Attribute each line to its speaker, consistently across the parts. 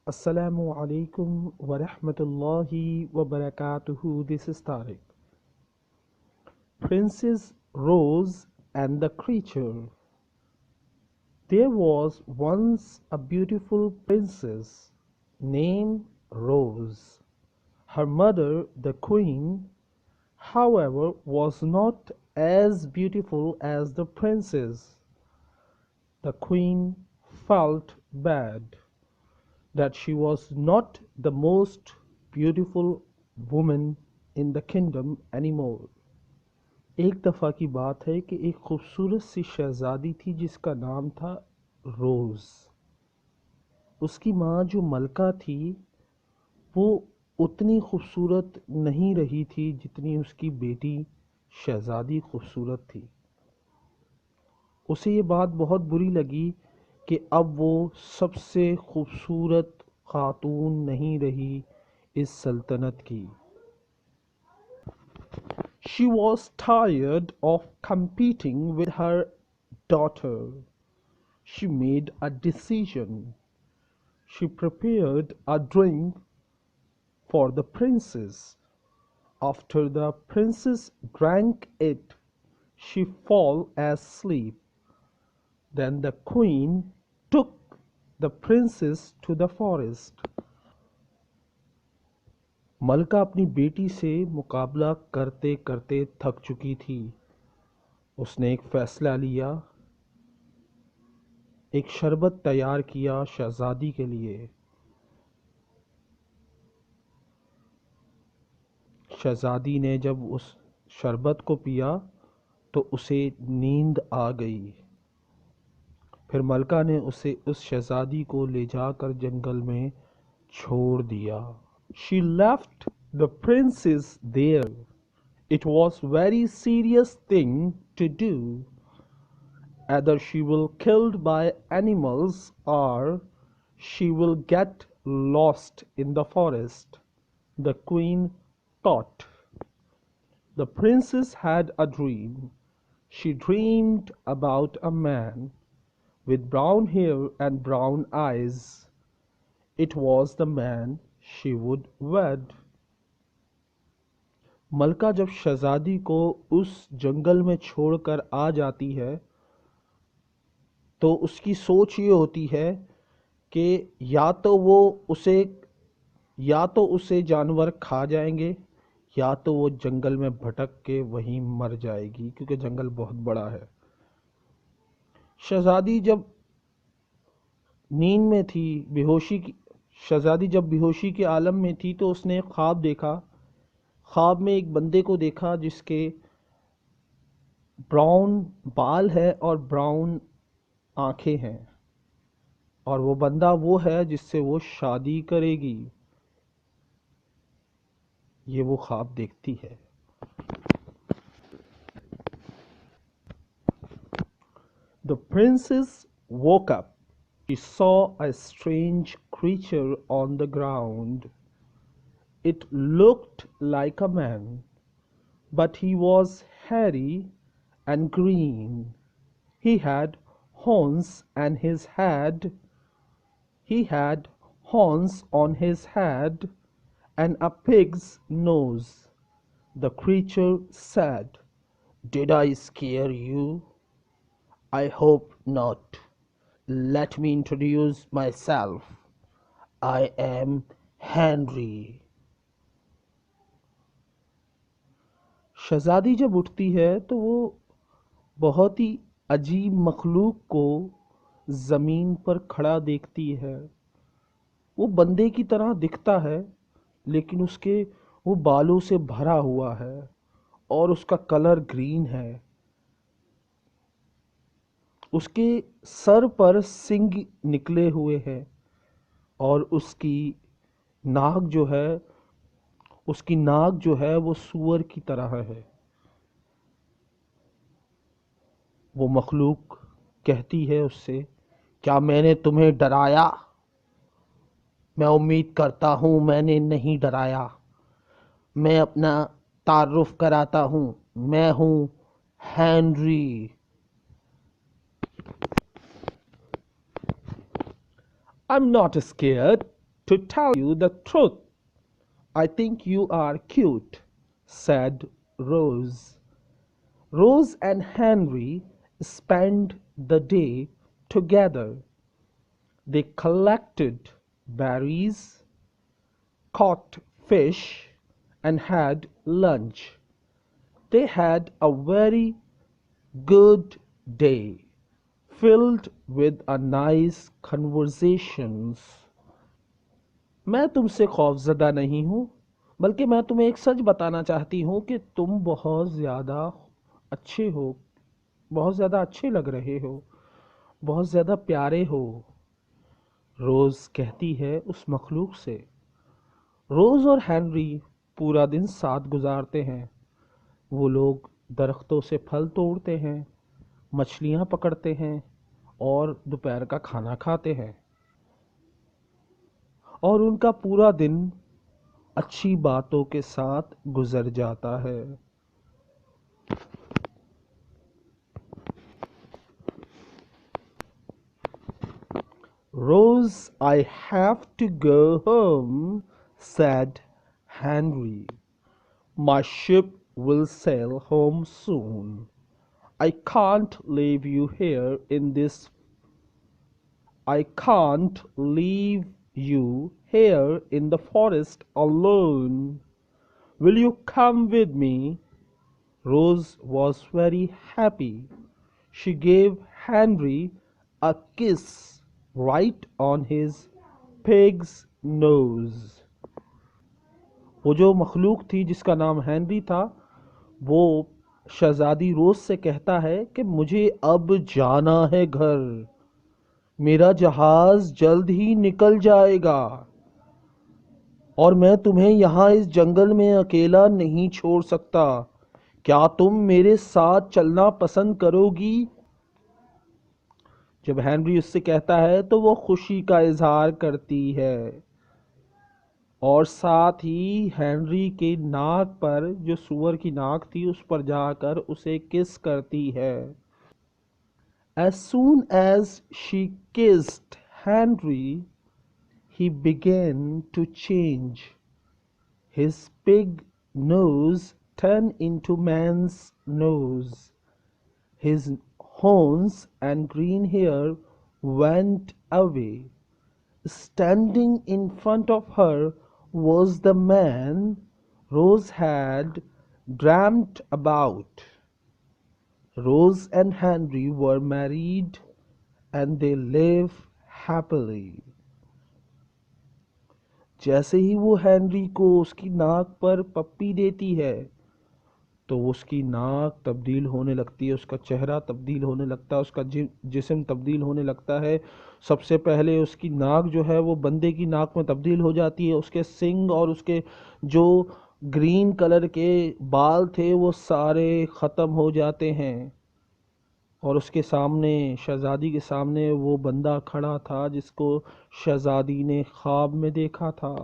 Speaker 1: Assalamu alaikum wa rahmatullahi wa barakatuhu. This is Tariq. Princess Rose and the Creature. There was once a beautiful princess named Rose. Her mother, the queen, however, was not as beautiful as the princess. The queen felt bad that she was not the most beautiful woman in the kingdom anymore. एक दफ़ा की बात है कि एक खूबसूरत सी शहजादी थी जिसका नाम था रोज़। उसकी माँ जो मलका थी वो उतनी खूबसूरत नहीं रही थी जितनी उसकी बेटी शहजादी खूबसूरत थी। उसे ये बात बहुत बुरी लगी कि अब वो सबसे खूबसूरत खातून नहीं रही इस सल्तनत की। She was tired of competing with her daughter. She made a decision. She prepared a drink for the princess. After the princess drank it, she fell asleep. Then the queen took the princess to the forest. मलका अपनी बेटी से मुकाबला करते करते थक चुकी थी। उसने एक फैसला लिया, एक शरबत तैयार किया शहजादी के लिए। शहजादी ने जब उस शरबत को पिया तो उसे नींद आ गई। फिर मलका ने उसे उस शहजादी को ले जाकर जंगल में छोड़ दिया। She left the princess there. It was very serious thing to do. Either she will killed by animals or she will get lost in the forest. The queen thought. The princess had a dream. She dreamed about a man with brown hair and brown eyes. It was the man she would wed. मलका जब शहजादी को उस जंगल में छोड़कर आ जाती है तो उसकी सोच ये होती है कि या तो उसे जानवर खा जाएंगे या तो वो जंगल में भटक के वहीं मर जाएगी क्योंकि जंगल बहुत बड़ा है। शहजादी जब नींद में थी शहजादी जब बेहोशी के आलम में थी तो उसने एक ख्वाब देखा। ख्वाब में एक बंदे को देखा जिसके ब्राउन बाल है और ब्राउन आंखें हैं और वो बंदा वो है जिससे वो शादी करेगी। ये वो ख्वाब देखती है। The princess woke up. She saw a strange creature on the ground. It looked like a man, but he was hairy and green. He had horns and his head he had horns on his head and a pig's nose. The creature said, "Did I scare you? I hope not. Let me introduce myself. I am Henry." शहजादी जब उठती है तो वो बहुत ही अजीब मखलूक को ज़मीन पर खड़ा देखती है। वो बंदे की तरह दिखता है लेकिन उसके वो बालों से भरा हुआ है और उसका कलर ग्रीन है। उसके सर पर सिंग निकले हुए हैं और उसकी नाक जो है वो सूअर की तरह है। वो मखलूक कहती है उससे, क्या मैंने तुम्हें डराया? मैं उम्मीद करता हूँ मैंने नहीं डराया। मैं अपना तारुफ कराता हूँ, मैं हूँ Henry. I'm not scared. To tell you the truth, I think you are cute, said Rose. Rose and Henry spent the day together. They collected berries, caught fish, and had lunch. They had a very good day, filled with a nice conversations. मैं तुमसे खौफजदा नहीं हूँ, बल्कि मैं तुम्हें एक सच बताना चाहती हूँ कि तुम बहुत ज़्यादा अच्छे हो, बहुत ज़्यादा अच्छे लग रहे हो, बहुत ज़्यादा प्यारे हो। रोज़ कहती है उस मखलूक से। रोज़ और हेनरी पूरा दिन साथ गुजारते हैं। वो लोग दरख्तों से फल तोड़ते हैं, मछलियाँ पकड़ते हैं और दोपहर का खाना खाते हैं, और उनका पूरा दिन अच्छी बातों के साथ गुजर जाता है। Rose, I have to go home, said Henry. My ship will sail home soon. I can't leave you here in this I can't leave you here in the forest alone. Will you come with me? Rose was very happy. She gave Henry a kiss right on his pig's nose. वो जो मखलूक थी जिसका नाम Henry था, वो शहजादी रोज से कहता है कि मुझे अब जाना है घर, मेरा जहाज जल्द ही निकल जाएगा और मैं तुम्हें यहाँ इस जंगल में अकेला नहीं छोड़ सकता। क्या तुम मेरे साथ चलना पसंद करोगी? जब हेनरी उससे कहता है तो वो खुशी का इजहार करती है और साथ ही हेनरी के नाक पर, जो सुअर की नाक थी, उस पर जाकर उसे किस करती है। As soon as she kissed Henry, he began to change. His pig nose turned into man's nose. His horns and green hair went away. Standing in front of her was the man Rose had dreamt about. Rose and Henry were married and they live happily. जैसे ही वो Henry को उसकी नाक पर पप्पी देती है तो उसकी नाक तब्दील होने लगती है, उसका चेहरा तब्दील होने लगता है, उसका जिस्म तब्दील होने लगता है। सबसे पहले उसकी नाक जो है वो बंदे की नाक में तब्दील हो जाती है, उसके सिंग और उसके जो ग्रीन कलर के बाल थे वो सारे ख़त्म हो जाते हैं, और उसके सामने, शहज़ादी के सामने, वो बंदा खड़ा था जिसको शहज़ादी ने ख्वाब में देखा था।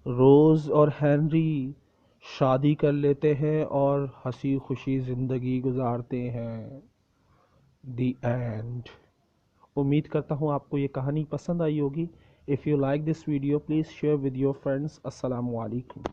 Speaker 1: रोज़ और हेनरी शादी कर लेते हैं और हंसी खुशी ज़िंदगी गुजारते हैं। दी एंड। उम्मीद करता हूँ आपको ये कहानी पसंद आई होगी। If you like this video please share with your friends. अस्सलाम वालेकुम।